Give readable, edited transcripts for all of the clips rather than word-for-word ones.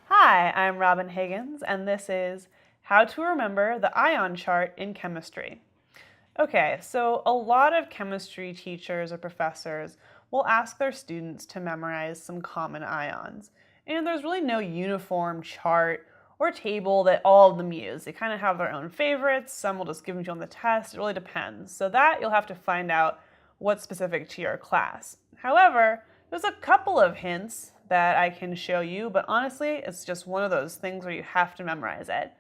Hi, I'm Robin Higgins, and this is How to Remember the Ion Chart in Chemistry. Okay, so a lot of chemistry teachers or professors will ask their students to memorize some common ions. And there's really no uniform chart or table that all of them use. They kind of have their own favorites. Some will just give them to you on the test. It really depends. So that you'll have to find out what's specific to your class. However, there's a couple of hints that I can show you, but honestly, it's just one of those things where you have to memorize it.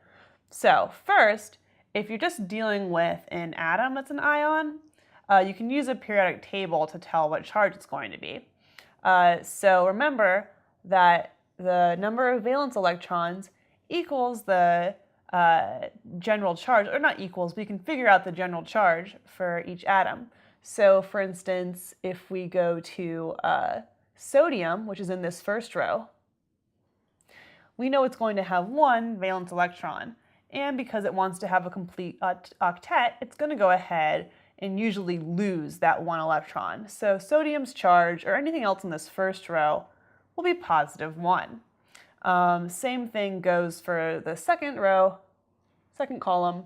So first, if you're just dealing with an atom that's an ion, you can use a periodic table to tell what charge it's going to be. So remember that the number of valence electrons equals the general charge, or not equals, but you can figure out the general charge for each atom. So for instance, if we go to sodium, which is in this first row, we know it's going to have one valence electron. And because it wants to have a complete octet, it's going to go ahead and usually lose that one electron. So sodium's charge, or anything else in this first row, will be +1. Same thing goes for the second row, second column.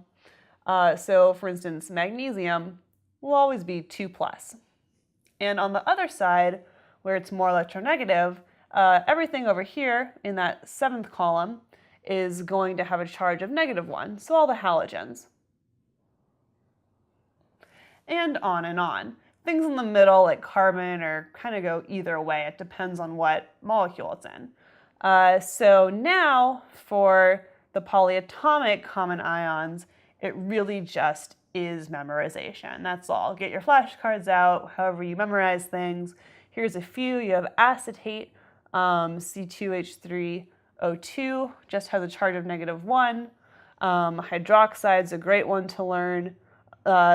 So for instance, magnesium will always be 2+. And on the other side, where it's more electronegative, everything over here in that seventh column is going to have a charge of -1, so all the halogens. And on. Things in the middle, like carbon, are kind of go either way. It depends on what molecule it's in. So now for the polyatomic common ions, it really just is memorization. That's all. Get your flashcards out, however you memorize things. Here's a few. You have acetate, C2H3O2, just has a charge of -1. Hydroxide's a great one to learn.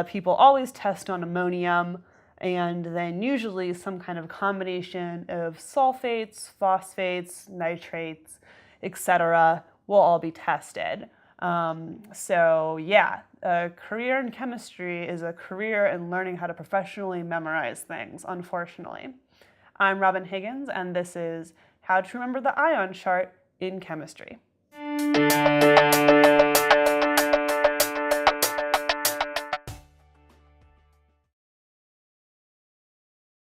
People always test on ammonium, and then usually some kind of combination of sulfates, phosphates, nitrates, etc. will all be tested. So yeah, a career in chemistry is a career in learning how to professionally memorize things, unfortunately. I'm Robin Higgins, and this is How to Remember the Ion Chart in Chemistry.